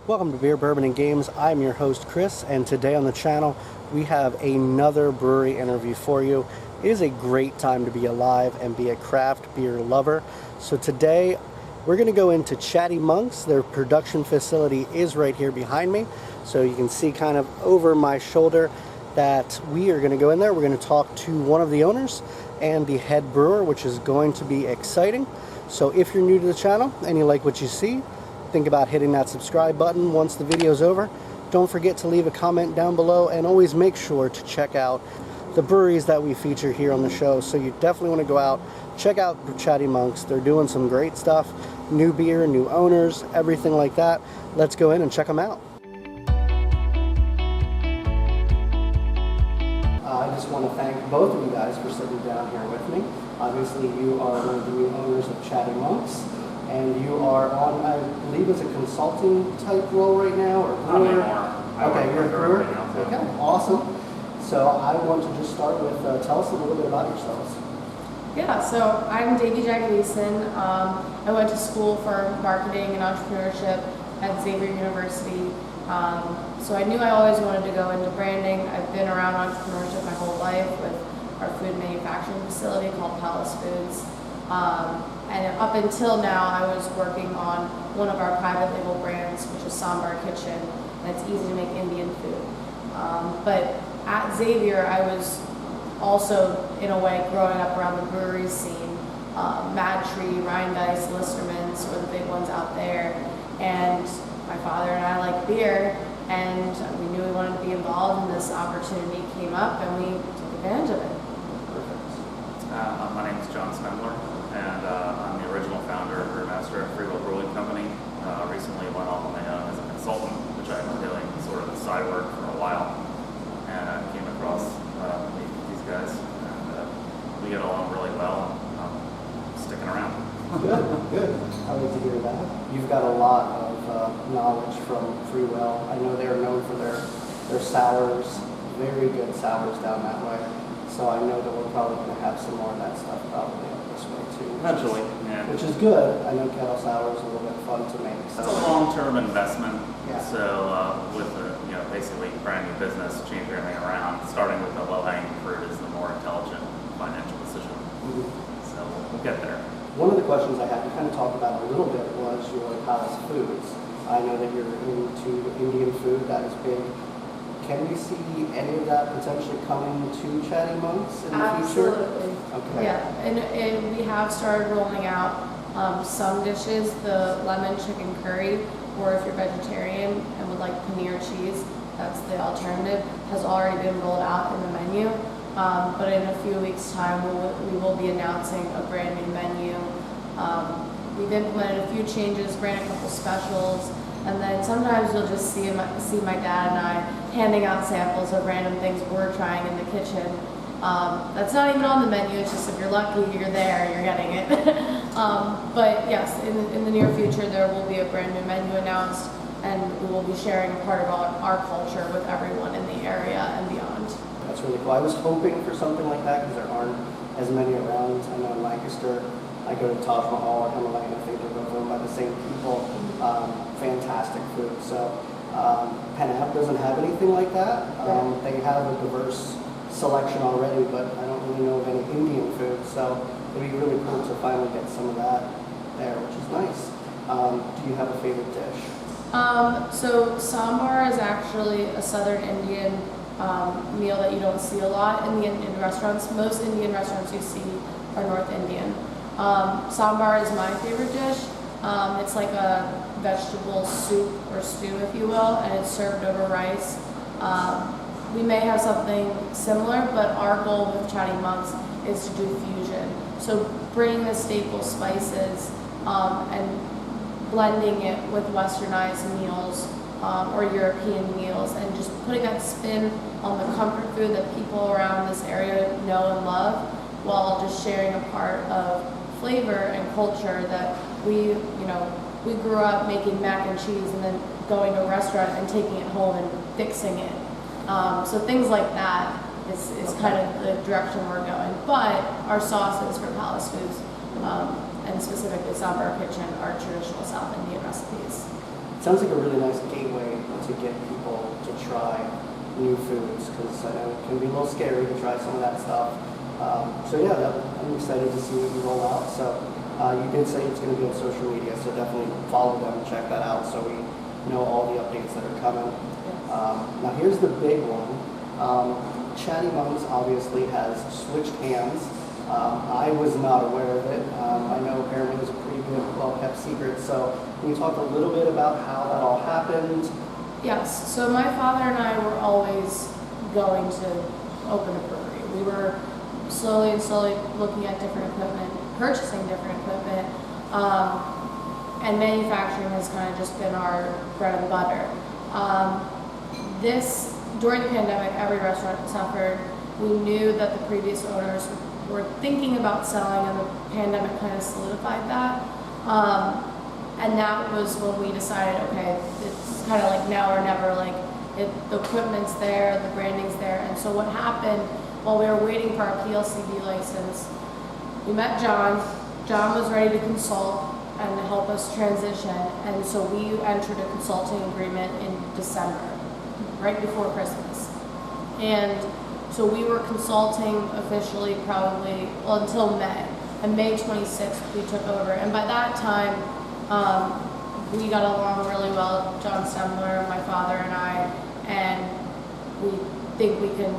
Welcome to Beer, Bourbon, and Games. I'm your host, Chris, and today on the channel, we have another brewery interview for you. It is a great time to be alive and be a craft beer lover. So today, we're going to go into Chatty Monks. Their production facility is right here behind me. So you can see kind of over my shoulder that we are going to go in there. We're going to talk to one of the owners and the head brewer, which is going to be exciting. So if you're new to the channel and you like what you see, think about hitting that subscribe button once the video is over. Don't forget to leave a comment down below, and always make sure to check out the breweries that we feature here on the show. So you definitely want to go out, check out Chatty Monks. They're doing some great stuff, new beer, new owners, everything like that. Let's go in and check them out. I just want to thank both of you guys for sitting down here with me. Obviously, you are one of the new owners of Chatty Monks. And you are on, I believe, it's a consulting type role right now, or brewer? Okay, you're a brewer? Okay, awesome. So I want to just start with, tell us a little bit about yourselves. Yeah, so I'm Devi Jagadesan. I went to school for marketing and entrepreneurship at Xavier University. So I knew I always wanted to go into branding. I've been around entrepreneurship my whole life with our food manufacturing facility called Palace Foods. And up until now, I was working on one of our private label brands, which is Sambar Kitchen, and it's easy to make Indian food. But at Xavier, I was also, in a way, growing up around the brewery scene. Mad Tree, Rheindice, Listermann's were the big ones out there. And my father and I like beer, and we knew we wanted to be involved, and this opportunity came up, and we took advantage of it. My name is John Stemler, and I'm the original founder and brewmaster at Brewing Company. Recently went off on my own as a consultant, which I've been doing sort of the side work for a while, and I came across these guys, and we get along really well. I'm sticking around. Good, good. I like to hear that. You've got a lot of knowledge from Freewell. I know they're known for their sours, very good sours down that way. So I know that we're probably going to have some more of that stuff probably up this way too. Eventually, yeah. Which is good. I know Kettle Sours is a little bit fun to make. So. It's a long-term investment. Yeah. So with a, basically brand new business, changing everything around, starting with the low-hanging fruit is the more intelligent financial decision. Mm-hmm. So we'll get there. One of the questions I had to kind of talk about a little bit was your Palace Foods. I know that you're into Indian food. That is big. Can we see any of that potentially coming to Chatty Monks in the future? Absolutely. Okay. Yeah, and we have started rolling out some dishes, the lemon chicken curry, or if you're vegetarian and would like paneer cheese, that's the alternative, has already been rolled out in the menu. But in a few weeks' time, we will be announcing a brand new menu. We've implemented a few changes, ran a couple specials, and then sometimes you'll just see my dad and I handing out samples of random things we're trying in the kitchen. That's not even on the menu, it's just if you're lucky, you're there, you're getting it. But yes, in the near future, there will be a brand new menu announced, and we will be sharing a part of our culture with everyone in the area and beyond. That's really cool. I was hoping for something like that because there aren't as many around. I know in Lancaster, I go to Taj Mahal or Himalayan, I think they're both owned by the same people. Fantastic food. So Penn doesn't have anything like that. They have a diverse selection already, but I don't really know of any Indian food. So it'd be really cool to finally get some of that there, which is nice. Do you have a favorite dish? So sambar is actually a Southern Indian meal that you don't see a lot in the Indian restaurants. Most Indian restaurants you see are North Indian. Sambar is my favorite dish. It's like a vegetable soup or stew, if you will, and it's served over rice. We may have something similar, but our goal with Chatty Monks is to do fusion. So bringing the staple spices and blending it with westernized meals or European meals, and just putting that spin on the comfort food that people around this area know and love, while just sharing a part of flavor and culture that we grew up making mac and cheese and then going to a restaurant and taking it home and fixing it. So things like that is kind of the direction we're going. But our sauces for Palace Foods, and specifically Sambar Kitchen, are traditional South Indian recipes. sounds like a really nice gateway to get people to try new foods, because I know it can be a little scary to try some of that stuff. So yeah, I'm excited to see what you roll out. So you did say it's going to be on social media, so definitely follow them and check that out so we know all the updates that are coming. Now here's the big one. Chatty Monks obviously has switched hands. I was not aware of it. I know apparently it was a pretty good, well-kept secret. So can you talk a little bit about how that all happened? Yes, so my father and I were always going to open a brewery. We were slowly looking at different equipment, purchasing different equipment, and manufacturing has kind of just been our bread and butter. During the pandemic, every restaurant suffered. We knew that the previous owners were thinking about selling, and the pandemic kind of solidified that. And that was when we decided, okay, it's kind of like now or never. Like the equipment's there, the branding's there. And so what happened while we were waiting for our PLCB license, we met John. John was ready to consult and help us transition, and so we entered a consulting agreement in December, right before Christmas. And so we were consulting officially probably until May. And May 26th we took over, and by that time we got along really well, John Stemler, my father and I, and we think we can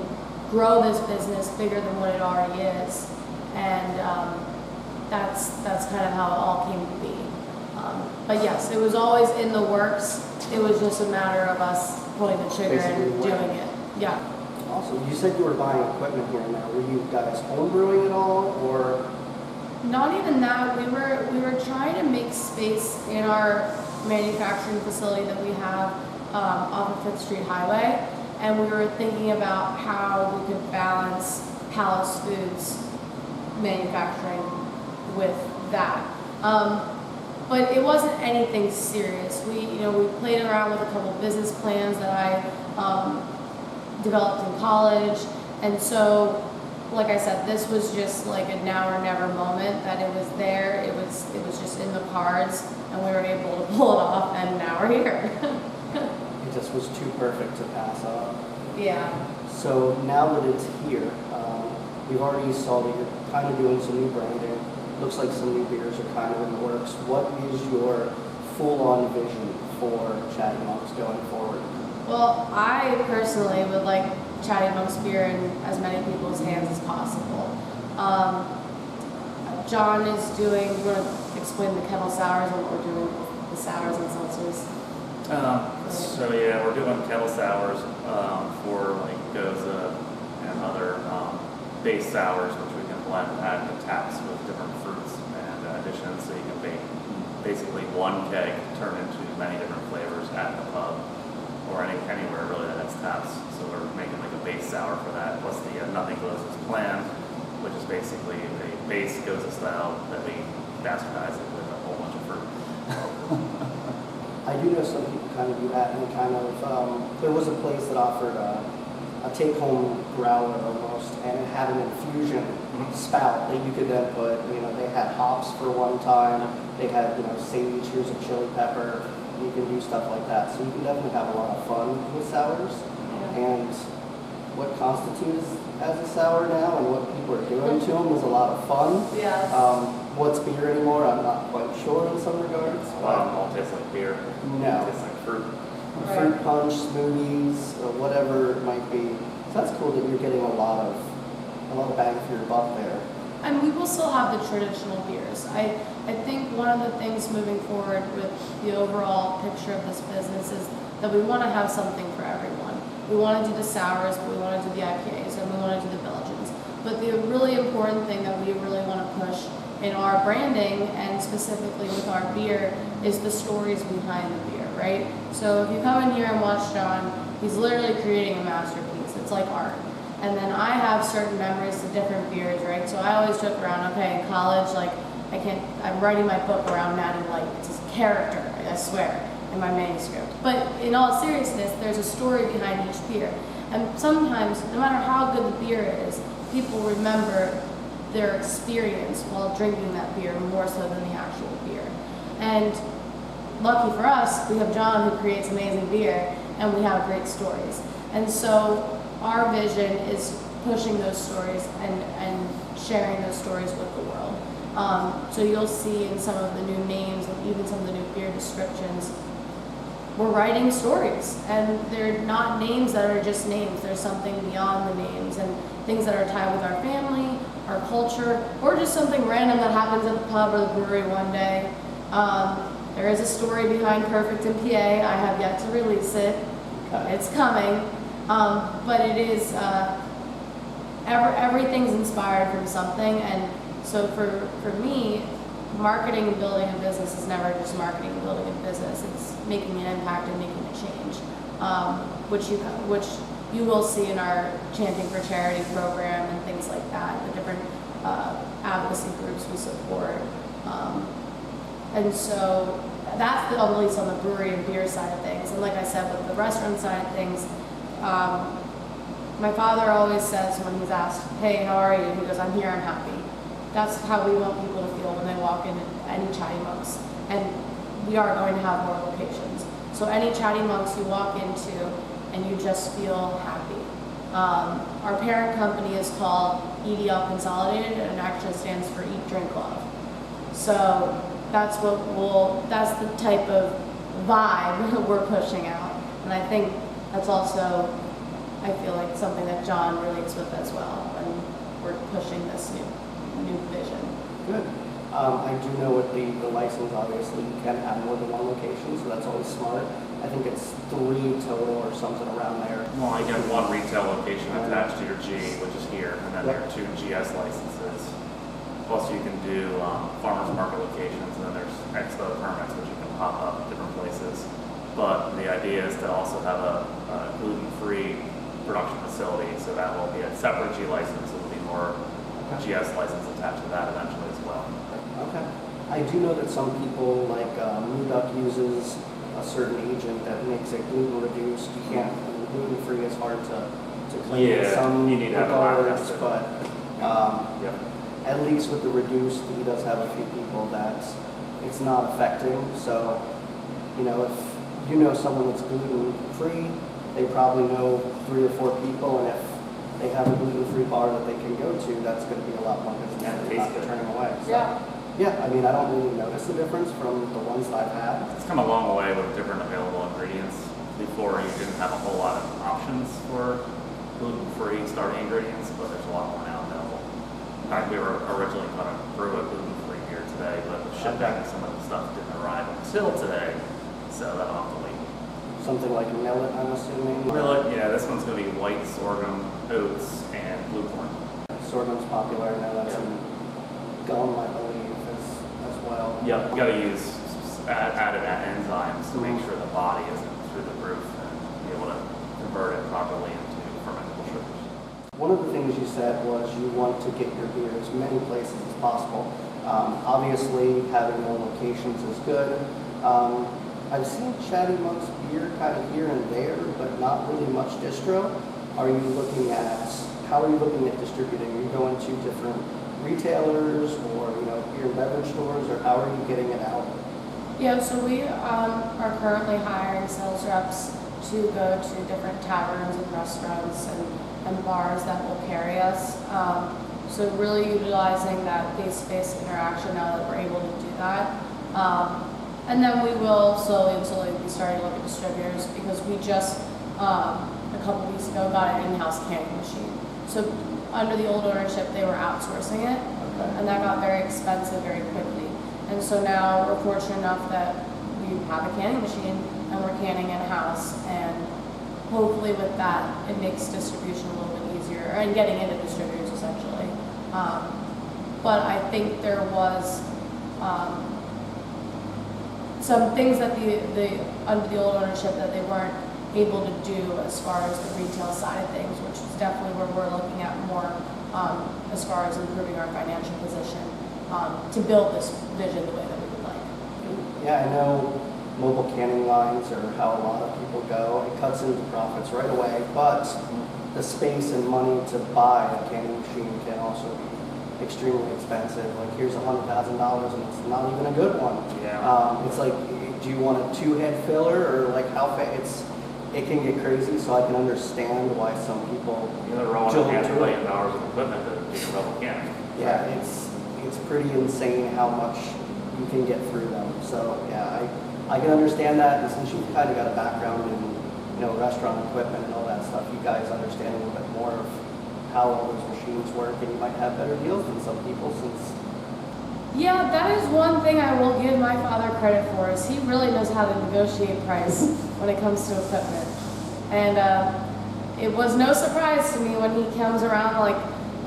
grow this business bigger than what it already is. And that's kind of how it all came to be. But yes, it was always in the works. It was just a matter of us pulling the trigger and doing it. Yeah. Awesome. You said you were buying equipment here and there. Were you guys home brewing at all, or? Not even that. We were trying to make space in our manufacturing facility that we have off of 5th Street Highway, and we were thinking about how we could balance Palace Foods manufacturing with that. But it wasn't anything serious. We played around with a couple business plans that I developed in college, and so, like I said, this was just like a now or never moment. That it was there. It was just in the cards, and we were able to pull it off, and now we're here. It just was too perfect to pass up. Yeah. So now that it's here, we've already saw that you're kind of doing some new branding. Looks like some new beers are kind of in the works. What is your full-on vision for Chatty Monks going forward? Well, I personally would like Chatty Monks beer in as many people's hands as possible. John is doing, you want to explain the Kettle Sours and what we're doing with the sours and seltzers? So yeah, we're doing Kettle Sours for like Goza and other base sours, which we can blend, add the taps with different fruits and additions, so you can make basically one keg turn into many different flavors at the pub or anywhere really that has taps. So we're making like a base sour for that, plus the Nothing Goes as Planned, which is basically a base Goza style that we bastardize it with a whole bunch of fruit. I do know some people kind of do that, and kind of, there was a place that offered a take-home growler almost, and it had an infusion spout that you could then put, they had hops for one time, they had, sage, here's a chili pepper, you can do stuff like that. So you can definitely have a lot of fun with sours. Yeah. And what constitutes as a sour now and what people are doing to them is a lot of fun. Yes. What's beer anymore, I'm not quite sure in some regards. A lot of them all taste like beer. No. It tastes like fruit. Fruit punch, smoothies, or whatever it might be. So that's cool that you're getting a lot of bang for your buck there. And we will still have the traditional beers. I think one of the things moving forward with the overall picture of this business is that we want to have something for everyone. We want to do the sours, but we want to do the IPAs, and we want to do the Belgians. But the really important thing that we really want to push in our branding, and specifically with our beer, is the stories behind the beer, right? So if you come in here and watch John, he's literally creating a masterpiece. It's like art. And then I have certain memories of different beers, right? So I always joke around, okay, in college, like, I'm writing my book around Natty Light. It's a character, I swear, in my manuscript. But in all seriousness, there's a story behind each beer. And sometimes, no matter how good the beer is, people remember their experience while drinking that beer more so than the actual beer. And lucky for us, we have John who creates amazing beer, and we have great stories. And so our vision is pushing those stories and sharing those stories with the world. So you'll see in some of the new names and even some of the new beer descriptions, we're writing stories, and they're not names that are just names. There's something beyond the names and things that are tied with our family, our culture, or just something random that happens at the pub or the brewery one day. There is a story behind Perfect in PA. I have yet to release it. It's coming, but it is everything's inspired from something. And so for me, marketing and building a business is never just marketing and building a business. It's making an impact and making a change, which you will see in our Chanting for Charity program and things like that, the different advocacy groups we support. And so that's at least on the brewery and beer side of things. And like I said, with the restaurant side of things, my father always says when he's asked, "Hey, how are you?" He goes, "I'm here, I'm happy." That's how we want people to feel when they walk into any Chatty Monks. And we are going to have more locations. So any Chatty Monks you walk into and you just feel happy. Our parent company is called EDL Consolidated, and it actually stands for Eat, Drink, Love. So that's that's the type of vibe we're pushing out. And I think that's also, I feel like, something that John relates with as well when we're pushing this new vision. Good. I do know with the license, obviously, you can have more than one location, so that's always smart. I think it's 3 total or something around there. Well, you get one retail location attached to your G, which is here, and then there are 2 GS licenses. Plus you can do farmers market locations, and then there's expo permits, which you can pop up at different places. But the idea is to also have a gluten-free production facility, so that will be a separate G license. It will be more GS license attached to that eventually as well. Okay. I do know that some people, like Mood Duck, uses a certain agent that makes it gluten reduced. You can't, gluten free is hard to claim. Yeah, some you need to have a regards, lab but at least with the reduced, he does have a few people that it's not affecting. So, you know, if you know someone that's gluten free, they probably know 3 or 4 people, and if they have a gluten-free bar that they can go to, that's going to be a lot more business than not turning away. So, yeah, I mean, I don't really notice the difference from the ones that I've had. It's come a long way with different available ingredients. Before, you didn't have a whole lot of options for gluten-free starting ingredients, but there's a lot more now available. In fact, we were originally going to brew a gluten-free beer today, but the shipping, some of the stuff didn't arrive until today, so that'll have to wait. Something like millet, I'm assuming. Millet, yeah, this one's going to be white sorghum, oats, and blue corn. Sorghum's popular. I know that's in gum, I believe, as well. Yep, you got to use added enzymes to make sure the body isn't through the roof and be able to convert it properly into fermentable sugars. One of the things you said was you want to get your beer as many places as possible. Obviously, having more locations is good. I've seen Chatty Monks beer kind of here and there, but not really much distro. How are you looking at distributing? Are you going to different retailers or, you know, beer and beverage stores, or how are you getting it out? Yeah, so we are currently hiring sales reps to go to different taverns and restaurants and bars that will carry us. So really utilizing that face-to-face interaction now that we're able to do that. And then we will slowly be starting to look at distributors, because we just, a couple weeks ago, got an in-house canning machine. So under the old ownership, they were outsourcing it, and that got very expensive very quickly. And so now we're fortunate enough that we have a canning machine, and we're canning in-house, and hopefully with that, it makes distribution a little bit easier, and getting into distributors essentially. But I think there was some things that under the old ownership that they weren't able to do as far as the retail side of things, which is definitely where we're looking at more as far as improving our financial position to build this vision the way that we would like. Yeah, I know mobile canning lines are how a lot of people go. It cuts into profits right away, but the space and money to buy a canning machine can also be extremely expensive. Like, here's $100,000 and it's not even a good one. Yeah. It's like, do you want a 2-head filler, or like how fast? It can get crazy, so I can understand why some people You're rolling jump $500 into it. million of equipment to be a rubber can. Yeah, it's pretty insane how much you can get through them. So yeah, I can understand that, and since you've kind of got a background in restaurant equipment and all that stuff, you guys understand a little bit more of how all those machines work, and you might have better deals than some people since. Yeah, that is one thing I will give my father credit for, is he really knows how to negotiate price when it comes to equipment. And it was no surprise to me when he comes around like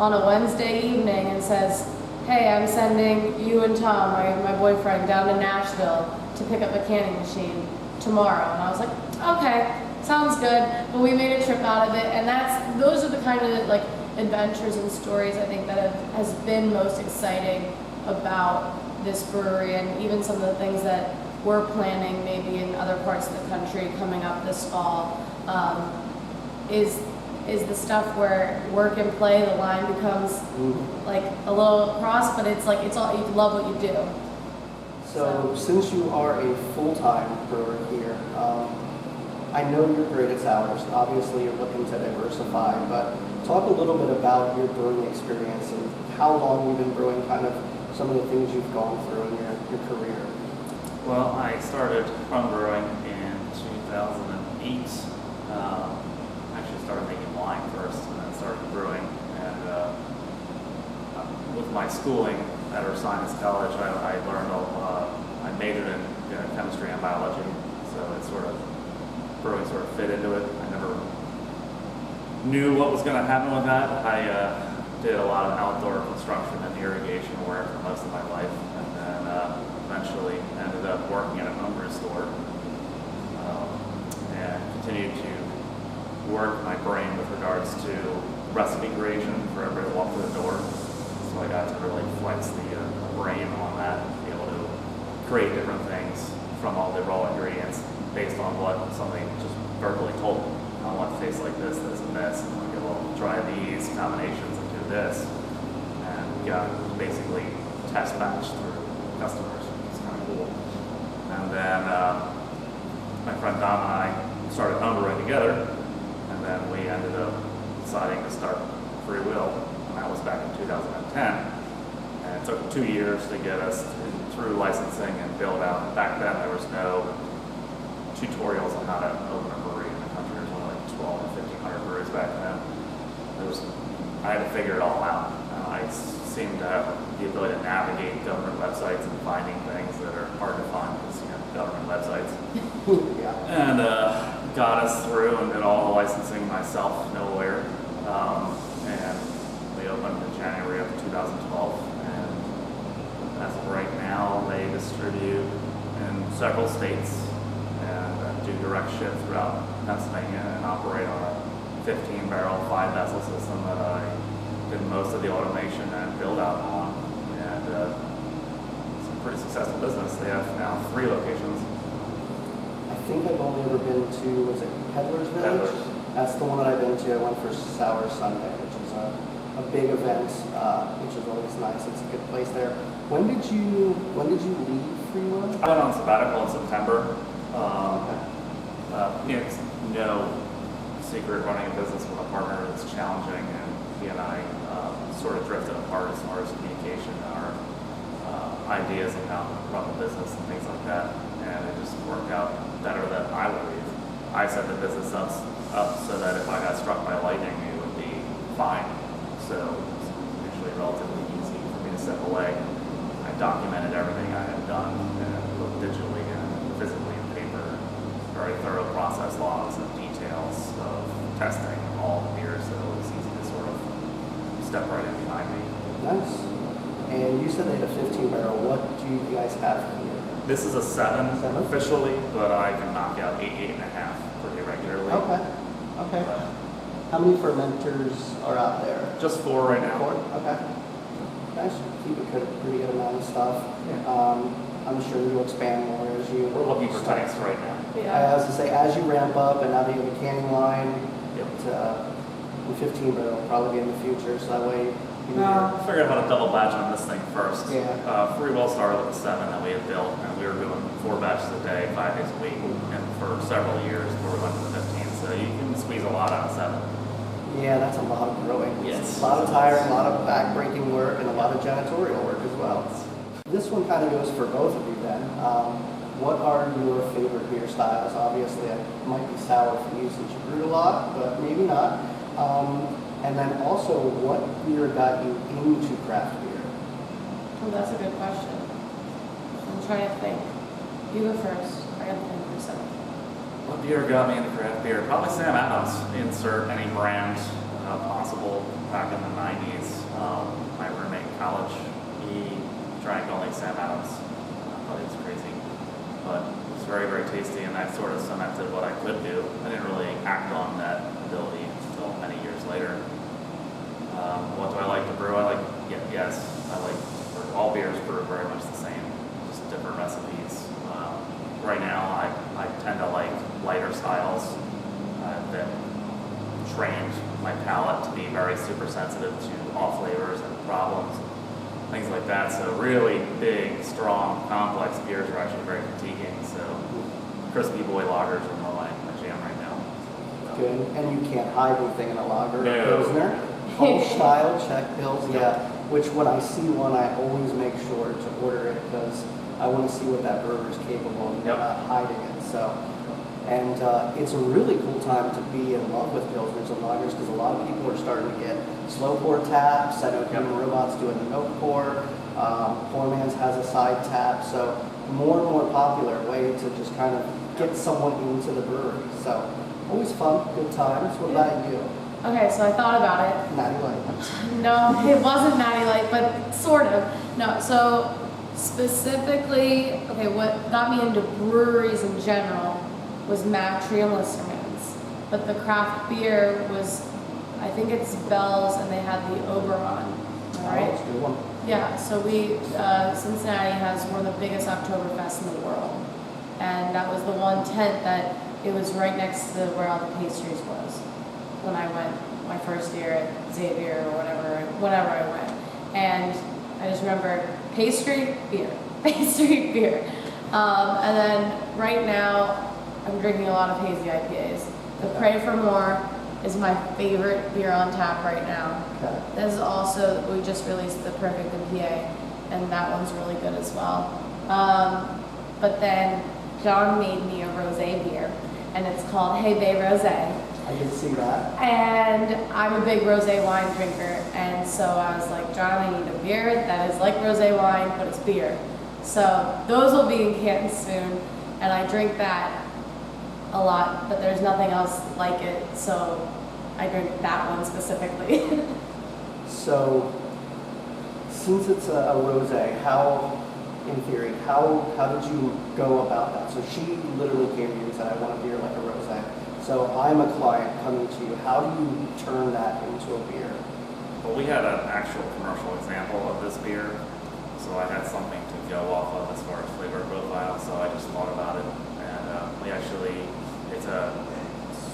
on a Wednesday evening and says, hey, I'm sending you and Tom, my boyfriend, down to Nashville to pick up a canning machine tomorrow. And I was like, okay, sounds good. But we made a trip out of it, and those are the kind of like adventures and stories I think that has been most exciting about this brewery, and even some of the things that we're planning maybe in other parts of the country coming up this fall, is the stuff where work and play, the line becomes like a little cross, but it's all, you love what you do. So since you are a full-time brewer here, I know you're great at sours. Obviously, you're looking to diversify, but talk a little bit about your brewing experience and how long you've been brewing, kind of some of the things you've gone through in your career. Well, I started home brewing in 2008. Actually started making wine first, and then started brewing. And with my schooling at Ursinus College, I learned I majored in chemistry and biology, so brewing sort of fit into it. I never knew what was going to happen with that. I did a lot of outdoor construction and irrigation work for most of my life, and then eventually ended up working at a homebrew store, and continued to work my brain with regards to recipe creation for everybody to walk through the door. So I got to really flex the brain on that, be able to create different things from all the raw ingredients based on what somebody just verbally told me. I want it to taste like this, this, and this. And okay, well, try these combinations and do this. And got basically test batch through customers. It's kind of cool. And then my friend Dom and I started homebrewing together. And then we ended up deciding to start Free Will. And that was back in 2010. And it took 2 years to get us through licensing and build out. Back then, there was no tutorials on how to open a brewery in the country. There was only like 12 or 1,500 breweries back then. I had to figure it all out. I seem to have the ability to navigate government websites and finding things that are hard to find because government websites. Yeah. And got us through and did all the licensing myself, no lawyer. And we opened in January of 2012. And as of right now, they distribute in several states and do direct ship throughout Pennsylvania and operate on a 15-barrel 5-vessel system that I did most of the automation and build out on. And it's a pretty successful business. They have now 3 locations. I think I've only ever been to, was it Peddler's Village? Peddler's. That's the one that I've been to. I went for Sour Sunday, which is a big event, which is always nice. It's a good place there. When did you leave Free Will? I went on sabbatical in September. It's no secret running a business with a partner is challenging, and he and I sort of drifted apart as far as communication, our ideas on how to run the business and things like that, and it just worked out better than I believe. I set the business up so that if I got struck by lightning, it would be fine. So it's usually relatively easy for me to step away. I documented everything I had done, both digitally and physically in paper. Very thorough process logs and details of testing all the beers, so it was easy to sort of step right in behind me. Nice. And you said they had a 15-barrel. What do you guys have here? This is a 7 7? officially, but I can knock out 8, 8.5 pretty regularly. Okay. But How many fermenters are out there? just 4 right now. 4? Okay. Nice. Keep a pretty good amount of stuff. Yeah. I'm sure you'll expand more as you. We're looking for tanks right now. I was to say, as you ramp up and now that you have a canning line, Yep. the 15-barrel will probably be in the future, so that way you I figured out how to double batch on this thing first. Yeah. Free Will started with a 7 that we had built, and we were doing 4 batches a day, 5 days a week, and for several years before we went to the 15. So you can squeeze a lot out of 7. Yeah, that's a lot of brewing. Yes. A lot of tiring, a lot of back-breaking work, and a lot of janitorial work as well. This one kind of goes for both of you then. What are your favorite beer styles? Obviously, it might be sour for you since you brewed a lot, but maybe not. And then also, what beer got you into craft beer? Oh, that's a good question. I'm trying to think. You go first. I gotta think for a second. What beer got me into craft beer? Probably Sam Adams. Insert any brand possible. Back in the 90s, my roommate in college, he drank only Sam Adams. I thought he was crazy, but it was very, very tasty, and that sort of cemented what I could do. I didn't really act on that ability until many years later. What do I like to brew? I like all beers brewed very much the same, just different recipes. Right now, I tend to like lighter styles. I've been trained my palate to be very super sensitive to all flavors and problems, things like that. So really big, strong, complex beers are actually very fatiguing. So crispy boy lagers are more my jam right now. Good. And you can't hide anything in a lager. No. Pilsner. Whole style, Czech Pils, yeah. Which when I see one, I always make sure to order it because I want to see what that brewer is capable of, not hiding it. So, and it's a really cool time to be in love with Pilsners and lagers because a lot of people are starting to get slow pour taps. I know Human Robots doing the milk pour. Poor Man's has a side tap. So more and more popular way to just kind of get someone into the brewery. So always fun, good times. What about you? Okay, so I thought about it. Natty Light. No, it wasn't Natty Light, but sort of. No, so specifically, okay, what got me into breweries in general was Matry and Listermann's. But the craft beer was, I think it's Bell's, and they had the Oberon, all right? Oh, that's a good one. Yeah, so Cincinnati has one of the biggest Oktoberfests in the world. And that was the one tent that it was right next to where all the pastries was when I went my first year at Xavier or whenever I went. And I just remember pastry, beer, pastry, beer. And then right now, I'm drinking a lot of hazy IPAs. The Pray for More is my favorite beer on tap right now. Okay. This is also, we just released the Perfect IPA, and that one's really good as well. But then John made me a rosé beer, and it's called Hey Bay Rosé. I can see that. And I'm a big rosé wine drinker, and so I was like, John, I need a beer that is like rosé wine, but it's beer. So those will be in cans soon, and I drink that a lot, but there's nothing else like it, so I drink that one specifically. So, since it's a rosé, how, in theory, how did you go about that? So she literally came to you and said, I want a beer like a rosé. So I'm a client coming to you. How do you turn that into a beer? Well, we had an actual commercial example of this beer, so I had something to go off of as far as flavor profile, so I just thought about it. And we actually, it's a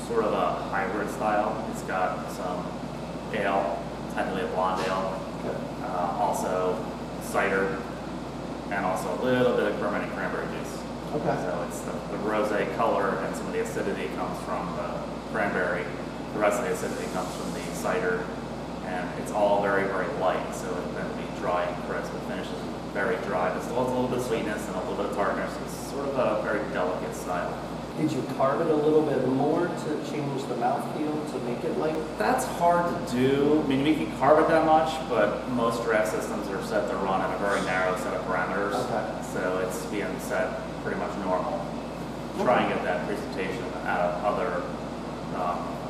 sort of a hybrid style. It's got some ale, technically a blonde ale, also cider, and also a little bit of fermented cranberry juice. Okay. So it's the rosé color, and some of the acidity comes from the cranberry. The rest of the acidity comes from the cider, and it's all very, very light, so it then be dry and crisp. It finishes very dry, but still has a little bit of sweetness and a little bit of tartness. It's sort of a very delicate style. Did you carve it a little bit more to change the mouthfeel to make it like? That's hard to do. I mean, we can carve it that much, but most draft systems are set to run at a very narrow set of parameters. Okay. So it's being set pretty much normal. Try and get that presentation out of other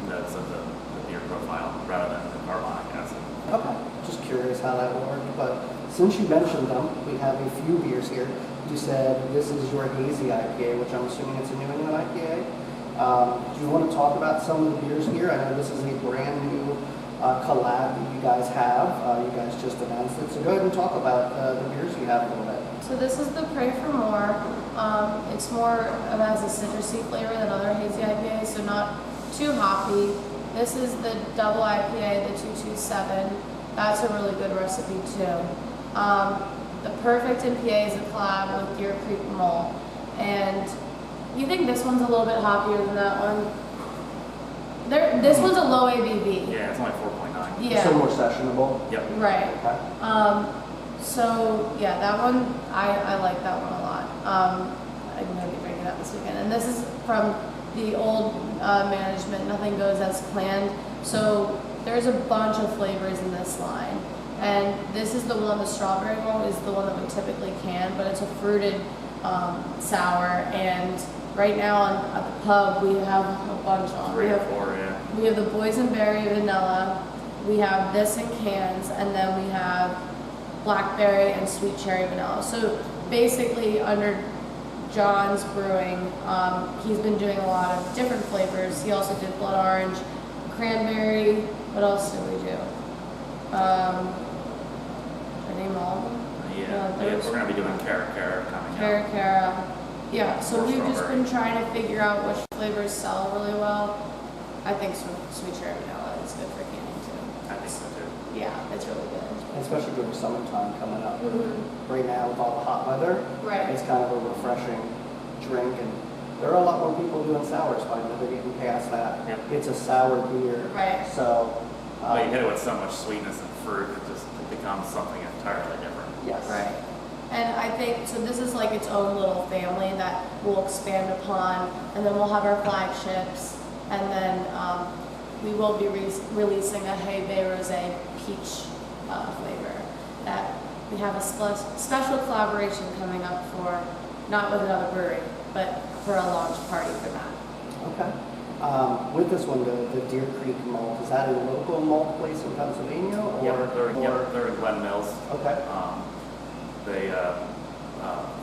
notes of the beer profile rather than the carbonic acid. Okay. Just curious how that worked. But since you mentioned them, we have a few beers here. You said this is your hazy IPA, which I'm assuming it's a New England IPA. Do you want to talk about some of the beers here? I know this is a brand new collab that you guys have. You guys just announced it. So go ahead and talk about the beers you have a little bit. So this is the Pray for More. It's more of has a citrusy flavor than other hazy IPAs, so not too hoppy. This is the double IPA, the 227. That's a really good recipe too. The Perfect IPA is a collab with Deer Creek Malt, And you think this one's a little bit hoppier than that one? This one's a low ABV. Yeah, it's only 4.9. Yeah. So more sessionable. Yep. Right. Okay. So yeah, that one, I like that one a lot. I'm going to be drinking that this weekend. And this is from the old management, Nothing Goes As Planned. So there's a bunch of flavors in this line. And this is the one, the strawberry one is the one that we typically can, but it's a fruited sour. And right now at the pub, we have a bunch on. 3 or 4, yeah. We have the boysenberry vanilla, we have this in cans, and then we have blackberry and sweet cherry vanilla. So basically under John's brewing, he's been doing a lot of different flavors. He also did blood orange, cranberry. What else did we do? Did I name all of them? Yeah, we're going to be doing Cara coming out. Cara. Yeah, so Or we've just strawberry. been trying to figure out which flavors sell really well. I think sweet cherry vanilla is good for canning too. I think so too. Yeah, it's really good. Especially during summertime coming up. Mhm. Right now with all the hot weather, Right. it's kind of a refreshing drink, and there are a lot more people doing sours. Finally, they're getting past that. Yep. It's a sour beer, Right. so But you hit it with so much sweetness and fruit, it becomes something entirely different. yes, Right. And I think, so this is like its own little family that we'll expand upon, and then we'll have our flagships, and then we will be releasing a Hay Bay Rosé peach flavor that we have a special collaboration coming up for, not with another brewery, but for a launch party for that. Okay. With this one, the Deer Creek malt, is that a local malt place in Pennsylvania, or? They're in Glen Mills. Okay. They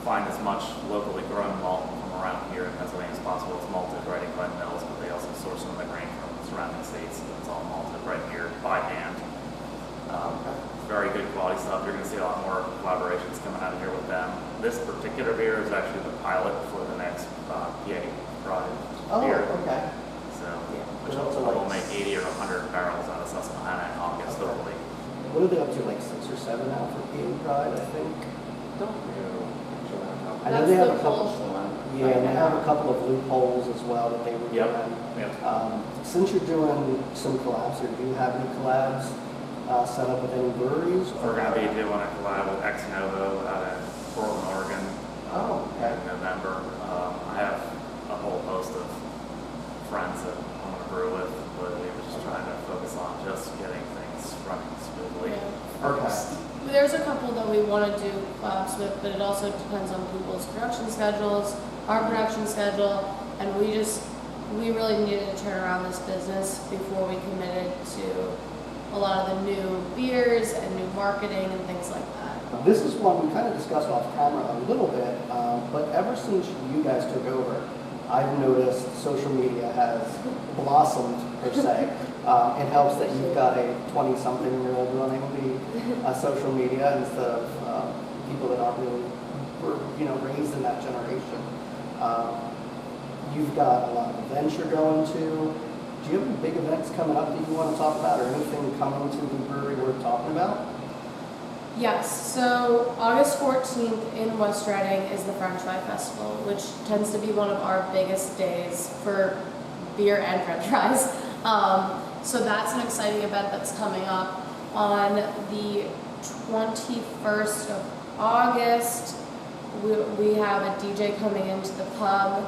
find as much locally grown malt from around here in Pennsylvania as possible. It's malted right in Glen Mills, but they also source some of the grain from surrounding states. So it's all malted right here by hand. Very good quality stuff. You're going to see a lot more collaborations coming out of here with them. This particular beer is actually the pilot for the next PA Pride beer. Okay. So, Yeah. which will make 80 or 100 barrels out of Susquehanna in August, hopefully. What are they up to, like 6 or 7 now for PA Pride, I think? Don't know. I know That's they have the a couple. Polish one. Yeah, and they have a couple of loopholes as well that they were Yep. doing. Yep. Since you're doing some collabs, or do you have any collabs set up with any breweries? We're going to be doing a collab with Ex Novo out in Portland, Oregon Oh, okay. in November. I have a whole host of friends that I want to brew with, but we were just trying to focus on just getting things running smoothly. Yeah. Okay. There's a couple that we want to do collabs with, but it also depends on people's production schedules, our production schedule, and we really needed to turn around this business before we committed to a lot of the new beers and new marketing and things like that. This is one we kind of discussed off camera a little bit, but ever since you guys took over, I've noticed social media has blossomed, per se. It helps that you've got a 20-something-year-old running the social media instead of people that aren't really were raised in that generation. You've got a lot of events you're going to. Do you have any big events coming up that you want to talk about, or anything coming to the brewery worth talking about? Yes, so August 14th in West Reading is the French Fry Festival, which tends to be one of our biggest days for beer and French fries. So that's an exciting event that's coming up. On the 21st of August, we have a DJ coming into the pub.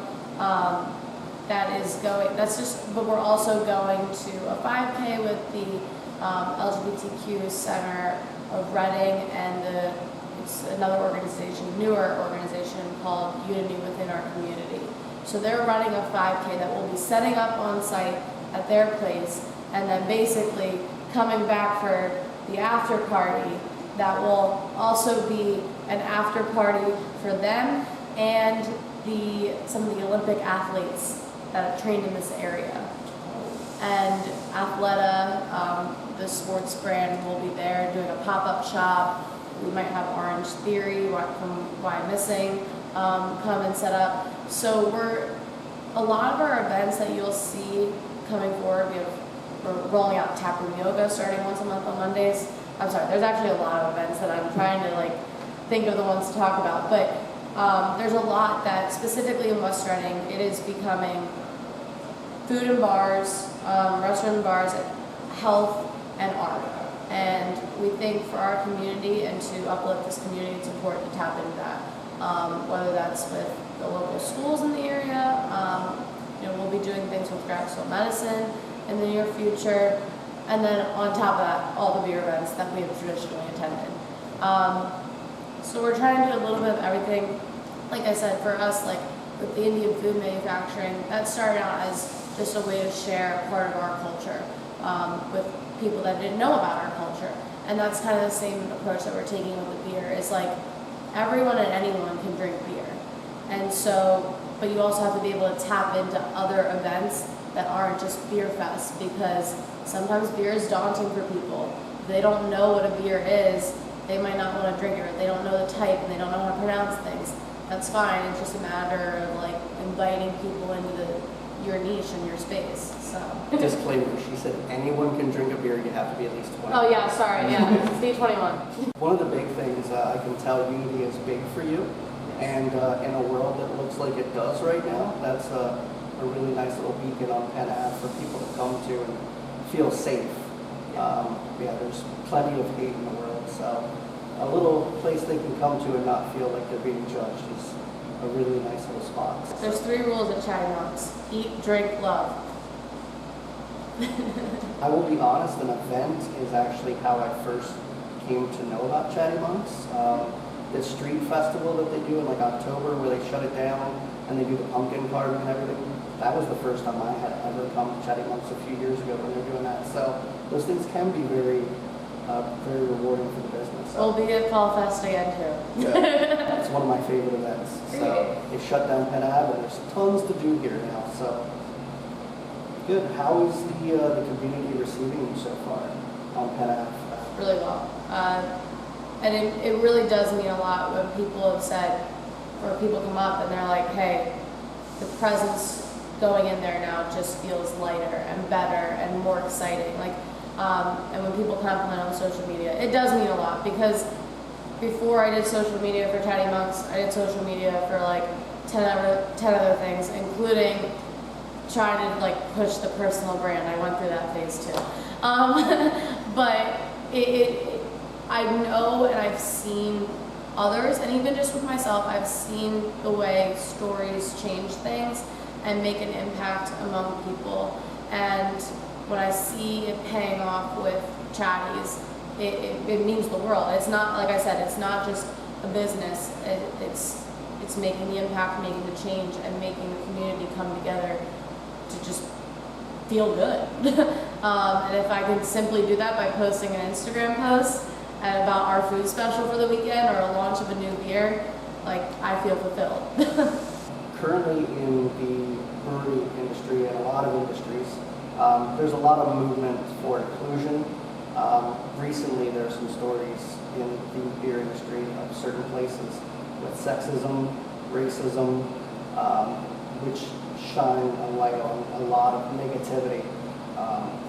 But we're also going to a 5K with the LGBTQ Center of Reading, and it's another organization, newer organization called Unity Within Our Community. So they're running a 5K that will be setting up on site at their place, and then basically coming back for the after party that will also be an after party for them and some of the Olympic athletes that have trained in this area. And Athleta, the sports brand, will be there doing a pop-up shop. We might have Orange Theory from Why Missing come and set up. So a lot of our events that you'll see coming forward, we're rolling out taproom yoga starting once a month on Mondays. I'm sorry, there's actually a lot of events that I'm trying to think of the ones to talk about, but There's a lot that, specifically in West Reading, it is becoming food and bars, restaurant and bars, health and art. And we think for our community and to uplift this community, it's important to tap into that. Whether that's with the local schools in the area, we'll be doing things with Grapsville Medicine in the near future. And then on top of that, all the beer events that we have traditionally attended. So we're trying to do a little bit of everything. Like I said, for us, like with the Indian food manufacturing, that started out as just a way to share part of our culture with people that didn't know about our culture. And that's kind of the same approach that we're taking with the beer. It's like everyone and anyone can drink beer. And so, but you also have to be able to tap into other events that aren't just beer fest, because sometimes beer is daunting for people. If they don't know what a beer is, they might not want to drink it, or they don't know the type and they don't know how to pronounce things. That's fine. It's just a matter of like inviting people into your niche and your space. So Disclaimer, she said anyone can drink a beer, you have to be at least 20. Oh yeah, sorry, yeah, it's D21. One of the big things I can tell unity is big for you, and in a world that looks like it does right now, that's a really nice little beacon on Penn Ave for people to come to and feel safe. There's plenty of hate in the world, so a little place they can come to and not feel like they're being judged is a really nice little spot. There's 3 rules at Chatty Monks: eat, drink, love. I will be honest, an event is actually how I first came to know about Chatty Monks. The street festival that they do in like October, where they shut it down and they do the pumpkin carving and everything, that was the first time I had ever come to Chatty Monks a few years ago when they were doing that. So those things can be very rewarding for the business. We'll be at Fall Fest again too. Yeah, it's one of my favorite events. So they shut down Penn Ave, and there's tons to do here now. So good. How is the community receiving you so far on Penn Ave? Really well. And it really does mean a lot when people have said, or people come up and they're like, hey, the presence going in there now just feels lighter and better and more exciting. And when people compliment on social media, it does mean a lot, because before I did social media for Chatty Monks, I did social media for like 10 other things, including trying to like push the personal brand. I went through that phase too. But I know, and I've seen others, and even just with myself, I've seen the way stories change things and make an impact among people. And when I see it paying off with Chatties, it means the world. It's not, like I said, it's not just a business. It's making the impact, making the change, and making the community come together to just feel good. And if I can simply do that by posting an Instagram post about our food special for the weekend or a launch of a new beer, like, I feel fulfilled. Currently in the brewery industry and a lot of industries, there's a lot of movement for inclusion. Recently there's some stories in the beer industry of certain places with sexism, racism, which shine a light on a lot of negativity.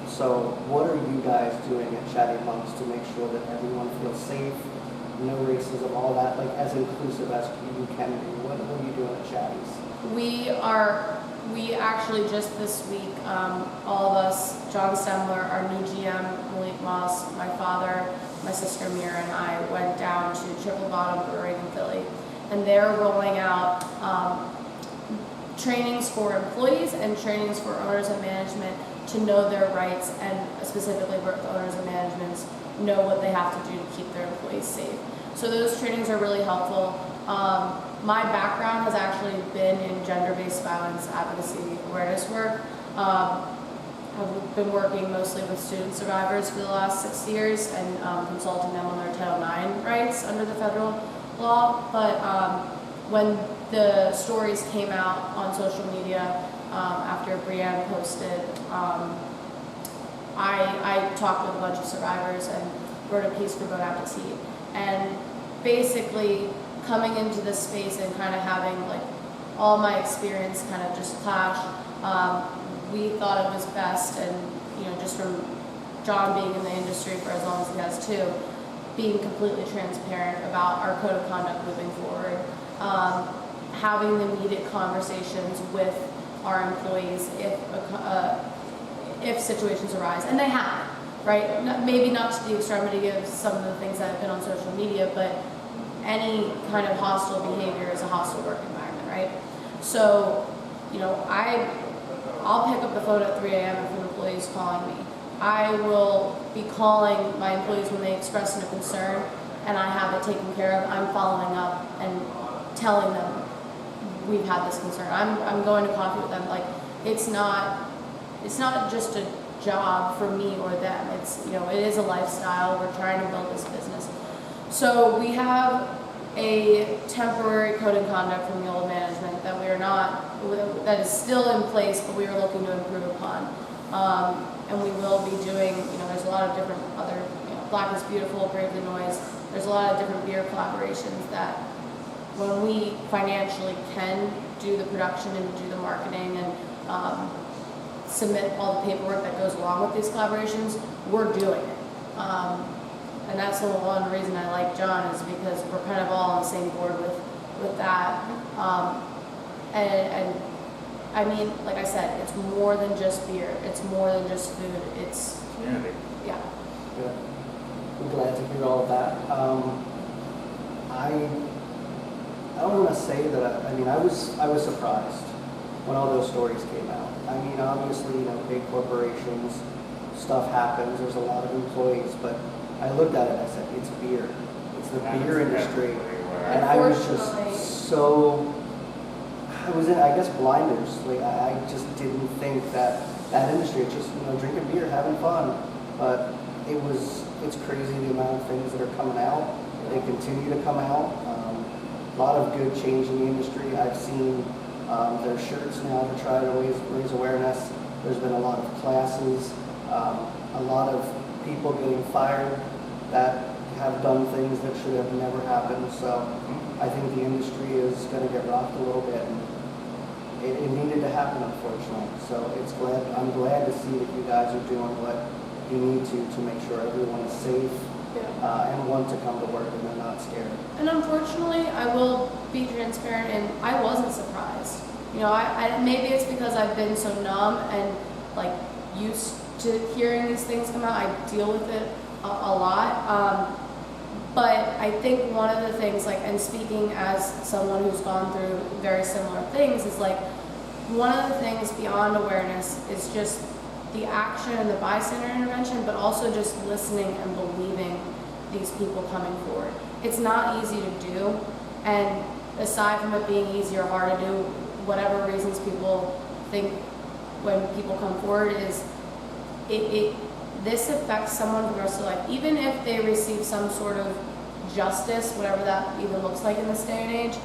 So what are you guys doing at Chatty Monks to make sure that everyone feels safe, no racism, all that, like as inclusive as you can be? What are you doing at Chatty's? We actually just this week, all of us, John Stemler, our new GM, Malik Moss, my father, my sister Mira, and I went down to Triple Bottom Brewery in Philly, and they're rolling out trainings for employees and trainings for owners and management to know their rights, and specifically for owners and managements know what they have to do to keep their employees safe. So those trainings are really helpful. My background has actually been in gender-based violence advocacy awareness work. I've been working mostly with student survivors for the last 6 years and consulting them on their Title IX rights under the federal law. But when the stories came out on social media after Brienne posted, I talked with a bunch of survivors and wrote a piece for Bon Appetit. And basically coming into this space and kind of having like all my experience kind of just clash, we thought it was best, and just from John being in the industry for as long as he has too, being completely transparent about our code of conduct moving forward. having the needed conversations with our employees if situations arise, and they have, right? Maybe not to the extremity of some of the things that have been on social media, but any kind of hostile behavior is a hostile work environment, right? So, you know, I'll pick up the phone at 3 a.m. if an employee is calling me. I will be calling my employees when they express a concern, and I have it taken care of. I'm following up and telling them we've had this concern. I'm going to coffee with them. Like, it's not just a job for me or them. It's, you know, it is a lifestyle. We're trying to build this business. So we have a temporary code of conduct from the old management that that is still in place, but we are looking to improve upon. And we will be doing, you know, there's a lot of different other, you know, Black is Beautiful, Brave the Noise. There's a lot of different beer collaborations that when we financially can do the production and do the marketing and submit all the paperwork that goes along with these collaborations, we're doing it. And that's the one reason I like John, is because we're kind of all on the same board with that. And I mean, like I said, it's more than just beer. It's more than just food. It's Community. yeah. Good. I'm glad to hear all of that. I don't want to say that. I mean, I was surprised when all those stories came out. I mean, obviously, you know, big corporations, stuff happens. There's a lot of employees, but I looked at it and I said, it's beer. It's the beer industry, and I was just so. I was in, I guess, blinders. Like, I just didn't think that industry, it's just, you know, drinking beer, having fun. But it's crazy the amount of things that are coming out. They continue to come out. A lot of good change in the industry. I've seen their shirts now to try to raise awareness. There's been a lot of classes, a lot of people getting fired that have done things that should have never happened. So I think the industry is going to get rocked a little bit. And it needed to happen, unfortunately. So I'm glad to see that you guys are doing what you need to make sure everyone is safe and want to come to work and they're not scared. And unfortunately, I will be transparent, and I wasn't surprised. You know, I maybe it's because I've been so numb and like used to hearing these things come out. I deal with it a lot. But I think one of the things, like, and speaking as someone who's gone through very similar things, is like, one of the things beyond awareness is just the action and the bystander intervention, but also just listening and believing these people coming forward. It's not easy to do, and aside from it being easy or hard to do, whatever reasons people think when people come forward, is this affects someone for the rest of their life. Even if they receive some sort of justice, whatever that even looks like in this day and age,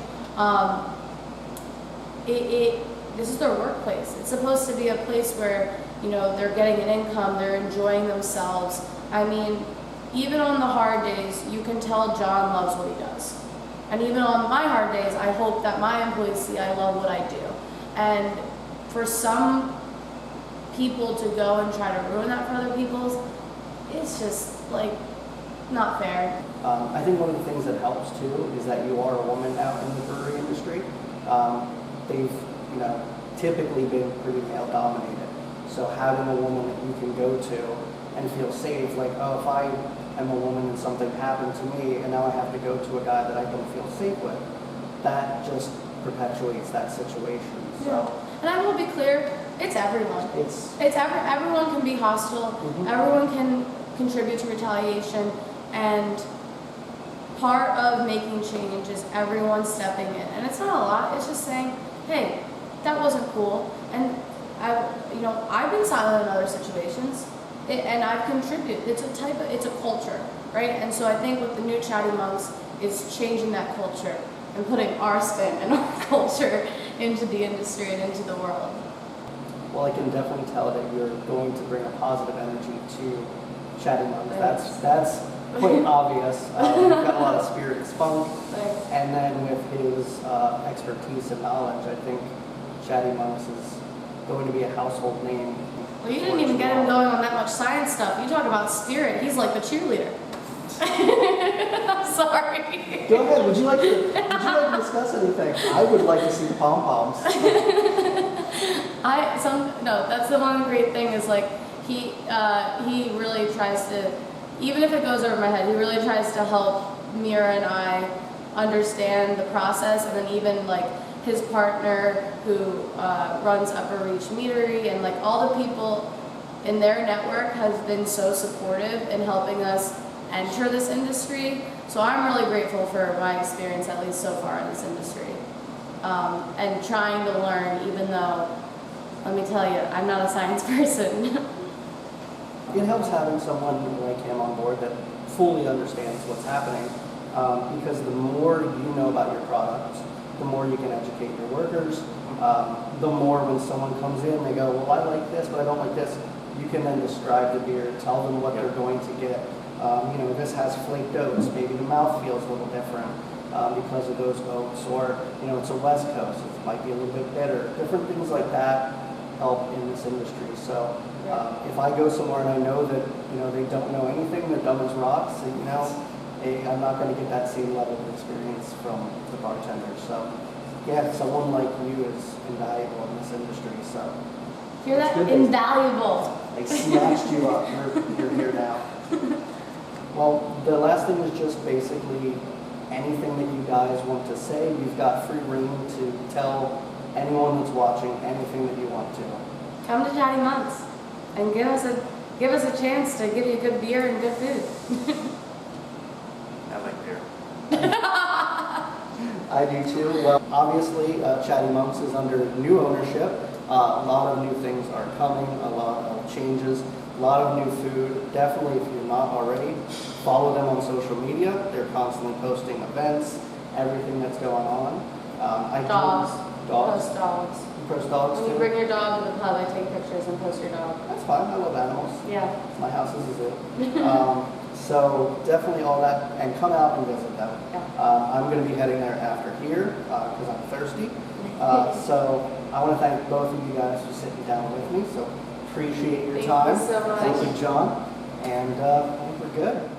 this is their workplace. It's supposed to be a place where, you know, they're getting an income, they're enjoying themselves. I mean, even on the hard days, you can tell John loves what he does. And even on my hard days, I hope that my employees see I love what I do. And for some people to go and try to ruin that for other people, it's just like not fair. I think one of the things that helps too is that you are a woman now in the brewery industry. They've, you know, typically been pretty male dominated. So having a woman that you can go to and feel safe, like, oh, if I am a woman and something happened to me and now I have to go to a guy that I don't feel safe with, that just perpetuates that situation. So. Yeah. And I will be clear, it's everyone. Everyone can be hostile. Mm-hmm. Everyone can contribute to retaliation, and part of making change is everyone stepping in. And it's not a lot. It's just saying, hey, that wasn't cool. And I've been silent in other situations, and I've contributed. It's a culture, right? And so I think with the new Chatty Monks is changing that culture and putting our spin and our culture into the industry and into the world. Well, I can definitely tell that you're going to bring a positive energy to Chatty Monks. That's quite obvious. You've got a lot of spirit and spunk. Thanks. And then with his expertise and knowledge, I think Chatty Monks is going to be a household name. Well, you didn't even get him going on that much science stuff. You talk about spirit. He's like the cheerleader. I'm sorry. Go ahead. Would you like to discuss anything? I would like to see the pom poms. No, that's the one great thing is like he really tries to, even if it goes over my head, he really tries to help Mira and I understand the process, and then even like his partner who runs Upper Reach Meadery, and like all the people in their network has been so supportive in helping us enter this industry. So I'm really grateful for my experience, at least so far in this industry, and trying to learn, even though, let me tell you, I'm not a science person. It helps having someone like him on board that fully understands what's happening, because the more you know about your product, the more you can educate your workers. The more when someone comes in, they go, well, I like this, but I don't like this. You can then describe the beer, tell them what they're going to get. This has flaked oats. Maybe the mouth feels a little different because of those oats, or it's a West Coast. It might be a little bit bitter. Different things like that help in this industry. So if I go somewhere and I know that they don't know anything, they're dumb as rocks, I'm not going to get that same level of experience from the bartender. So yeah, someone like you is invaluable in this industry. So Hear that? Invaluable. they snatched you up. You're here now. Well, the last thing is just basically anything that you guys want to say. You've got free rein to tell anyone that's watching anything that you want to. Come to Chatty Monks and give us a chance to give you good beer and good food. I like beer. I do too. Well, obviously, Chatty Monks is under new ownership. A lot of new things are coming, a lot of changes, a lot of new food. Definitely, if you're not already, follow them on social media. They're constantly posting events, everything that's going on. Dogs. Dogs? Post dogs. You post dogs When too? you bring your dog to the pub, I take pictures and post your dog. That's fine. I love animals. Yeah. My house is a zoo. So definitely all that, and come out and visit them. Yeah. I'm going to be heading there after here because I'm thirsty. So I want to thank both of you guys for sitting down with me. So appreciate your time. Thank you so much. Thank you, John. And I think we're good.